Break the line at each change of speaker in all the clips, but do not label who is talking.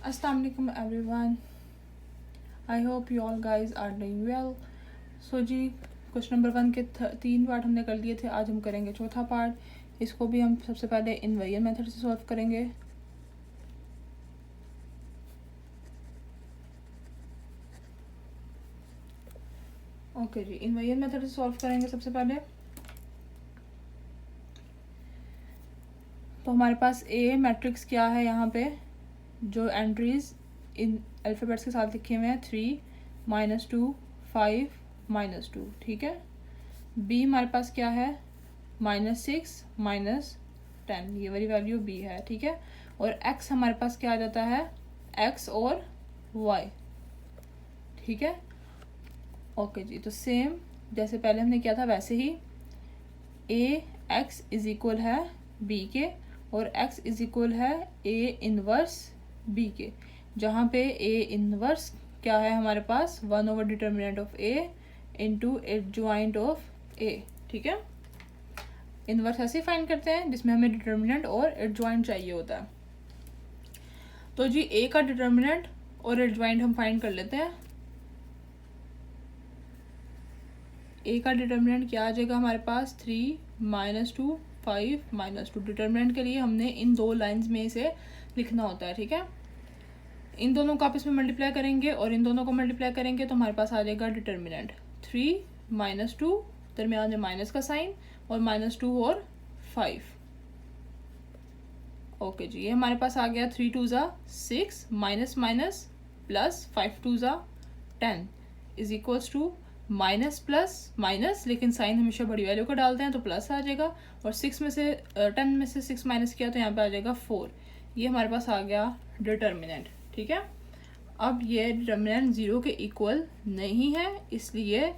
Assalamu alaikum everyone. I hope you all guys are doing well. So जी question number 1 के 3 part हमने कर लिए थे, आज हम करेंगे चौथा पार्ट। इसको भी हम सबसे पहले इनवेरिएंट मेथड से सॉल्व करेंगे। ओके जी, इनवेरिएंट मेथड से सॉल्व करेंगे सबसे पहले। तो हमारे पास ए मैट्रिक्स क्या है, यहाँ पे जो एंट्रीज इन अल्फ़ाबेट्स के साथ लिखे हुए हैं 3, -2, 5, -2, ठीक है। बी हमारे पास क्या है, -6, -10, ये वाली वैल्यू बी है, ठीक है। और एक्स हमारे पास क्या आ जाता है, एक्स और वाई, ठीक है। ओके जी, तो सेम जैसे पहले हमने किया था वैसे ही ए एक्स इज इक्वल है बी के और एक्स इज इक्वल है ए इनवर्स बी के, जहाँ पे ए इनवर्स क्या है हमारे पास one by determinant of A into adjoint of A, ठीक है। इनवर्स ऐसे फाइंड करते हैं जिसमें हमें डिटर्मिनेंट और एडजॉइंट चाहिए होता है। तो जी ए का डिटर्मिनेंट और एडजॉइंट हम फाइंड कर लेते हैं। ए का डिटर्मिनेंट क्या आ जाएगा हमारे पास 3, -2, 5, -2। डिटर्मिनेंट के लिए हमने इन दो लाइंस में से लिखना होता है, ठीक है। इन दोनों को आपस में मल्टीप्लाई करेंगे और इन दोनों को मल्टीप्लाई करेंगे तो हमारे पास आ जाएगा डिटर्मिनेंट 3, -2, दरमियान में माइनस का साइन और -2 और 5। ओके जी, ये हमारे पास आ गया 3 2 6 minus minus plus 5 2 10 is equals to minus plus minus, लेकिन साइन हमेशा बड़ी वैल्यू का डालते हैं तो प्लस आ जाएगा। और 6 में से 10 में से 6 माइनस किया तो यहाँ पे आ जाएगा 4। ये हमारे पास आ गया डिटर्मिनेंट, ठीक है। अब ये डिटर्मिनेंट 0 के इक्वल नहीं है, इसलिए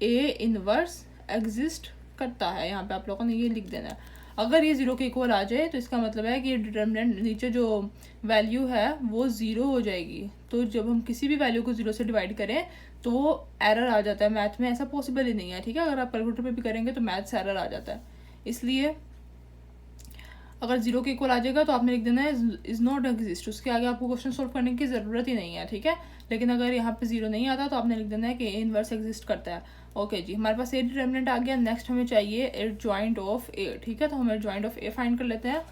ए इनवर्स एग्जिस्ट करता है। यहाँ पे आप लोगों ने ये लिख देना है। अगर ये 0 के इक्वल आ जाए तो इसका मतलब है कि ये डिटर्मिनेंट नीचे जो वैल्यू है वो 0 हो जाएगी। तो जब हम किसी भी वैल्यू को 0 से डिवाइड करें तो एरर आ जाता है। मैथ में ऐसा पॉसिबल ही नहीं है, ठीक है। अगर आप कैलकुलेटर पे भी करेंगे तो मैथ से एरर आ जाता है। इसलिए अगर 0 के इक्वल आ जाएगा तो आपने लिख देना है इज नॉट एग्जिस्ट, उसके आगे आपको क्वेश्चन सॉल्व करने की ज़रूरत ही नहीं है, ठीक है। लेकिन अगर यहाँ पे 0 नहीं आता तो आपने लिख देना है कि ए इनवर्स एग्जिस्ट करता है। ओके जी, हमारे पास ए डिटर्मिनेंट आ गया। नेक्स्ट हमें चाहिए एडजॉइंट ऑफ ए, ठीक है। तो हम एडजॉइंट ऑफ ए फाइंड कर लेते हैं।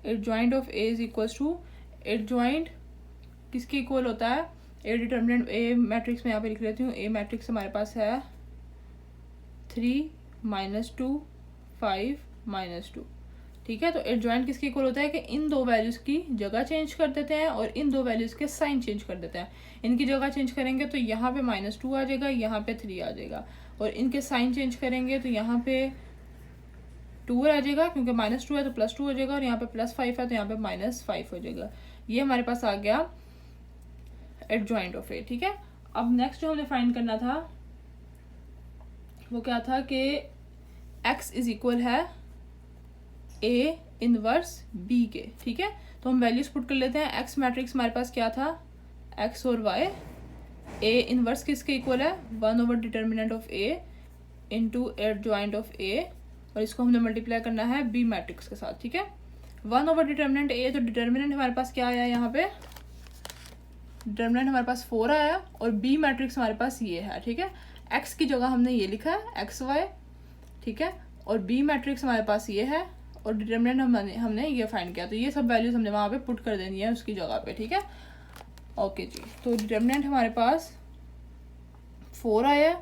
Adjoint of A is equals to, adjoint किसके इक्वल होता है, ए डिटर्मिनेंट ए मैट्रिक्स में यहाँ पे लिख लेती हूँ। ए मैट्रिक्स हमारे पास है 3, -2, 5, -2, ठीक है। तो एडजॉइंट किसके इक्वल होता है कि इन दो वैल्यूज़ की जगह चेंज कर देते हैं और इन दो वैल्यूज़ के साइन चेंज कर देते हैं। इनकी जगह चेंज करेंगे तो यहाँ पे -2 आ जाएगा, यहाँ पे 3 आ जाएगा। और इनके साइन चेंज करेंगे तो यहाँ पे 2 आ जाएगा, क्योंकि -2 है तो +2 हो जाएगा, और यहाँ पे +5 है तो यहाँ पे -5 हो जाएगा। ये हमारे पास आ गया एडजॉइंट ऑफ ए, ठीक है। अब नेक्स्ट जो हमने फाइंड करना था वो क्या था कि x इज इक्वल है ए इनवर्स बी के, ठीक है। तो हम वैल्यूज पुट कर लेते हैं। x मैट्रिक्स हमारे पास क्या था, x और y। ए इनवर्स किसके इक्वल है, one by determinant of A into adjoint of A, और इसको हमने मल्टीप्लाई करना है बी मैट्रिक्स के साथ, ठीक है। 1/डिटर्मिनेंट ए, तो डिटर्मिनेंट हमारे पास क्या आया, यहाँ पे डिटर्मिनेंट हमारे पास 4 आया और बी मैट्रिक्स हमारे पास ये है, ठीक है। एक्स की जगह हमने ये लिखा है XY, ठीक है। और बी मैट्रिक्स हमारे पास ये है और डिटर्मिनेंट हमने ये फाइंड किया। तो ये सब वैल्यूज हमने वहाँ पे पुट कर देनी है उसकी जगह पे, ठीक है। ओके जी, तो डिटर्मिनेंट हमारे पास 4 आया।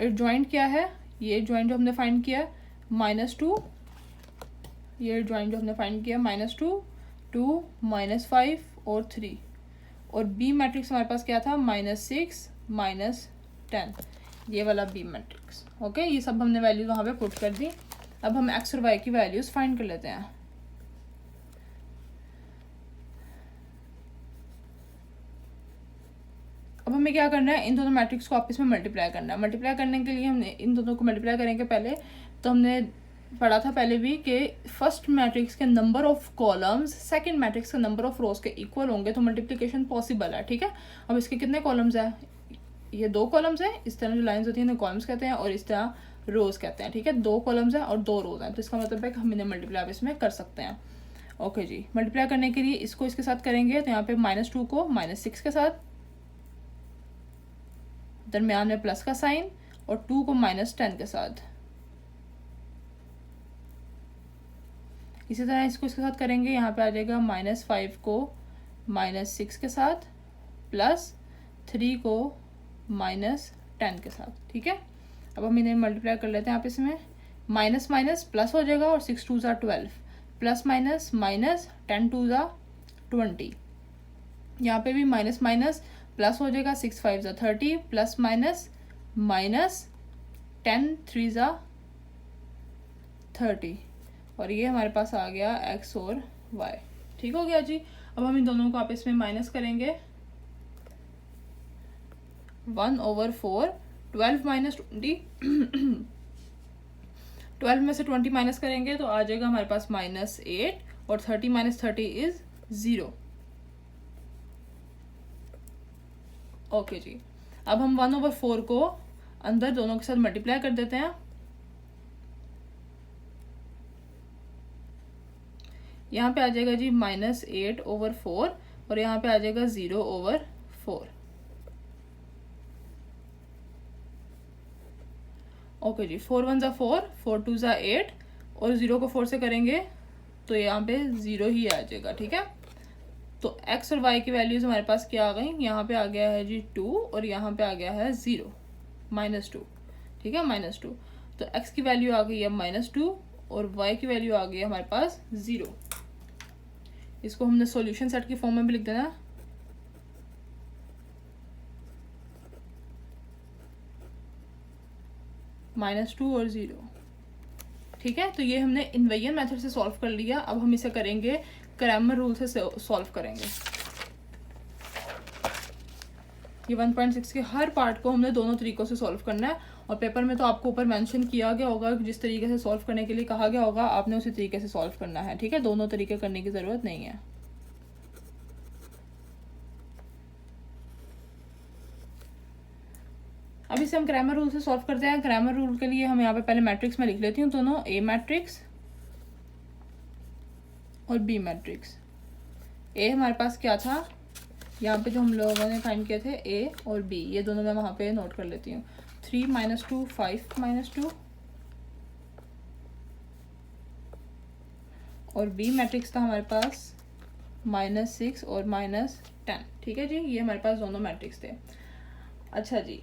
एडजॉइंट क्या है, ये एडजॉइंट जो हमने फाइंड किया -2, ये एडजॉइंट जो हमने फाइंड किया -2, 2, -5 और 3। और बी मैट्रिक्स हमारे पास क्या था, -6, -10, ये वाला बी मैट्रिक्स। ओके, ये सब हमने वैल्यूज वहाँ पे पुट कर दी। अब हम एक्स और वाई की वैल्यूज फाइंड कर लेते हैं। अब हमें क्या करना है, इन दोनों मैट्रिक्स को आपस में मल्टीप्लाई करना है। मल्टीप्लाई करने के लिए हमने इन दोनों को मल्टीप्लाई करेंगे पहले। तो हमने पढ़ा था पहले भी कि फर्स्ट मैट्रिक्स के number of columns second matrix के नंबर ऑफ रोज के इक्वल होंगे तो मल्टीप्लिकेशन पॉसिबल है, ठीक है। अब इसके कितने कॉलम्स है, ये 2 कॉलम्स है। इस तरह जो लाइंस होती हैं इन्हें कॉलम्स कहते हैं, और इस तरह रोज कहते हैं, ठीक है। 2 कॉलम्स हैं और 2 रोज हैं, तो इसका मतलब है कि हम इन्हें मल्टीप्लाई आप इसमें कर सकते हैं। ओके जी, मल्टीप्लाई करने के लिए इसको इसके साथ करेंगे, तो यहाँ पे -2 को -6 के साथ, दरमियान में प्लस का साइन, और 2 को -10 के साथ। इसी तरह इसको इसके साथ करेंगे, यहाँ पे आ जाएगा -5 को -6 के साथ, प्लस 3 को -10 के साथ, ठीक है। अब हम इन्हें मल्टीप्लाई कर लेते हैं आप इसमें, माइनस माइनस प्लस हो जाएगा, और 6 2 12, प्लस माइनस माइनस 10 2 20। यहाँ पे भी माइनस माइनस प्लस हो जाएगा, 6 5 30, प्लस माइनस माइनस 10 3 30, और ये हमारे पास आ गया x और y। ठीक हो गया जी। अब हम इन दोनों को आप इसमें माइनस करेंगे, 1/4, 12 माइनस 20 12 में से 20 माइनस करेंगे तो आ जाएगा हमारे पास -8, और 30 माइनस 30 इज 0। ओके जी, अब हम 1/4 को अंदर दोनों के साथ मल्टीप्लाई कर देते हैं। यहाँ पे आ जाएगा जी -8/4, और यहाँ पे आ जाएगा 0/4। ओके जी, 4 1 4, 4 2 8, और 0 को 4 से करेंगे तो यहाँ पे 0 ही आ जाएगा, ठीक है। तो x और y की वैल्यूज हमारे पास क्या आ गई, यहाँ पे आ गया है जी 2, और यहाँ पे आ गया है 0 -2, ठीक है, -2। तो x की वैल्यू आ गई है -2, और y की वैल्यू आ गई है हमारे पास 0। इसको हमने सॉल्यूशन सेट की फॉर्म में भी लिख देना, -2 और 0, ठीक है। तो ये हमने इन्वेरिएंट मेथड से सॉल्व कर लिया। अब हम इसे करेंगे क्रैमर रूल से सॉल्व करेंगे। ये 1.6 के हर पार्ट को हमने दोनों तरीकों से सॉल्व करना है, और पेपर में तो आपको ऊपर मेंशन किया गया होगा जिस तरीके से सॉल्व करने के लिए कहा गया होगा, आपने उसी तरीके से सॉल्व करना है, ठीक है। दोनों तरीके करने की ज़रूरत नहीं है। अब इसे हम क्रैमर रूल से सॉल्व करते हैं। क्रैमर रूल के लिए हम यहाँ पे पहले मैट्रिक्स में लिख लेती हूँ दोनों, ए मैट्रिक्स और बी मैट्रिक्स। ए हमारे पास क्या था, यहाँ पे जो हम लोगों ने फाइंड किए थे ए और बी, ये दोनों मैं वहाँ पे नोट कर लेती हूँ। 3 -2 5 -2, और बी मैट्रिक्स था हमारे पास -6 और -10, ठीक है जी। ये हमारे पास दोनों मैट्रिक्स थे। अच्छा जी,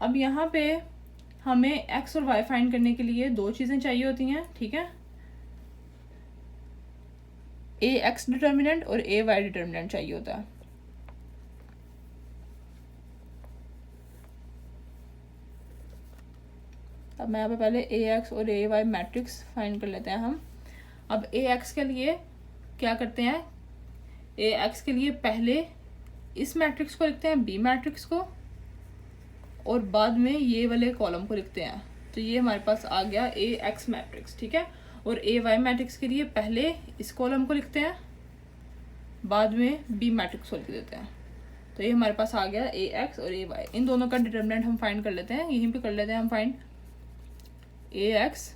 अब यहाँ पे हमें x और y फाइंड करने के लिए 2 चीज़ें चाहिए होती हैं, ठीक है। ए एक्स डिटर्मिनेंट और ए वाई डिटर्मिनेंट चाहिए होता है। अब मैं यहाँ पे पहले ए एक्स और ए वाई मैट्रिक्स फाइंड कर लेते हैं हम। अब ए एक्स के लिए क्या करते हैं, ए एक्स के लिए पहले इस मैट्रिक्स को लिखते हैं, बी मैट्रिक्स को, और बाद में ये वाले कॉलम को लिखते हैं। तो ये हमारे पास आ गया ए एक्स मैट्रिक्स, ठीक है। और ए वाई मैट्रिक्स के लिए पहले इस कॉलम को लिखते हैं, बाद में बी मैट्रिक्स को लिख देते हैं। तो ये हमारे पास आ गया ए एक्स और ए वाई। इन दोनों का डिटर्मिनेंट हम फाइंड कर लेते हैं, यहीं पे कर लेते हैं हम find. A X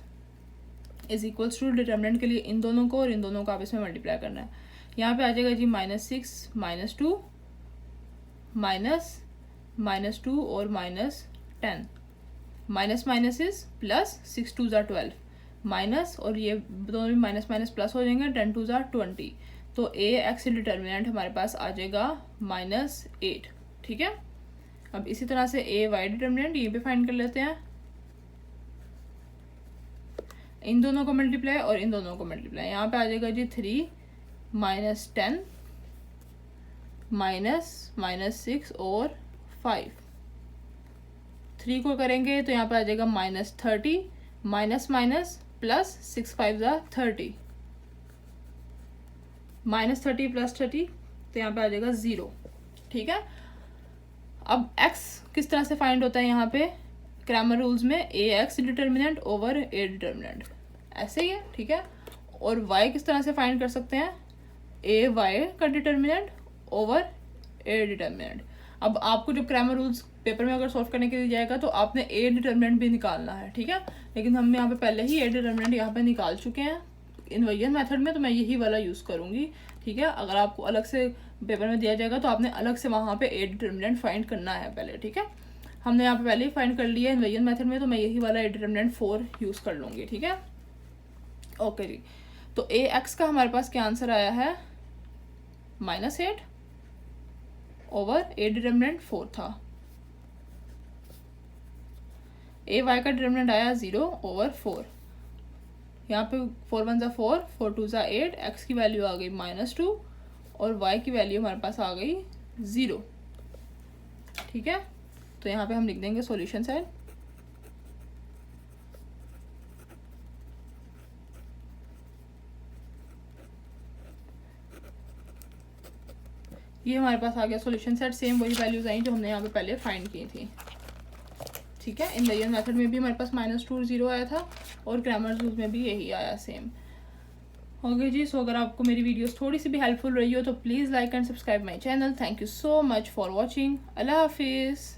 is equals to determinant के लिए इन दोनों को और इन दोनों को आप इसमें मल्टीप्लाई करना है। यहाँ पे आ जाएगा जी -6 -2 -2 और -10, minus minus is plus, 6 2 12, minus, और ये दोनों भी माइनस माइनस प्लस हो जाएंगे, 10 2 20। तो ए एक्स डिटर्मिनेंट हमारे पास आ जाएगा -8, ठीक है। अब इसी तरह से ए वाई डिटर्मिनेंट ये भी फाइंड कर लेते हैं, इन दोनों को मल्टीप्लाई और इन दोनों को मल्टीप्लाई। यहाँ पे आ जाएगा जी 3 -10 -6 और 5। 3 को करेंगे तो यहाँ पे आ जाएगा -30, माइनस माइनस प्लस, 6 5 30, -30 + 30, तो यहाँ पे आ जाएगा 0, ठीक है। अब x किस तरह से फाइंड होता है यहाँ पे क्रैमर रूल्स में, A x determinant over A determinant, ऐसे ही है, ठीक है। और y किस तरह से फाइंड कर सकते हैं, ए वाई का डिटर्मिनेंट ओवर ए डिटर्मिनेंट। अब आपको जब क्रैमर रूल्स पेपर में अगर सॉल्व करने के लिए जाएगा तो आपने ए डिटर्मिनेंट भी निकालना है, ठीक है। लेकिन हम यहाँ पे पहले ही ए डिटर्मिनेंट यहाँ पे निकाल चुके हैं इन्वर्जन मेथड में, तो मैं यही वाला यूज़ करूँगी, ठीक है। अगर आपको अलग से पेपर में दिया जाएगा तो आपने अलग से वहाँ पे ए डिटर्मिनेंट फाइंड करना है पहले, ठीक है। हमने यहाँ पे पहले ही फाइंड कर लिया इन्वर्जन मेथड में, तो मैं यही वाला ए डिटर्मिनेंट 4 यूज़ कर लूँगी, ठीक है। ओके जी, तो ए एक्स का हमारे पास क्या आंसर आया है -8 ओवर ए डिटर्मिनेंट 4 था। ए वाई का डिटर्मिनेंट आया 0 ओवर 4। यहाँ पे 4 1 4, 4 2 8, एक्स की वैल्यू आ गई -2 और वाई की वैल्यू हमारे पास आ गई 0, ठीक है। तो यहाँ पे हम लिख देंगे सॉल्यूशन साइड। ये हमारे पास आ गया सॉल्यूशन सेट, सेम वही वैल्यूज आई जो हमने यहाँ पे पहले फाइंड की थी, ठीक है। इन लेयर मेथड में भी हमारे पास -2 0 आया था और क्रैमर्स रूल में भी यही आया सेम। ओके जी, सो अगर आपको मेरी वीडियोस थोड़ी सी भी हेल्पफुल रही हो तो please like and subscribe my channel. Thank you so much for watching. अल्लाह हाफिज़।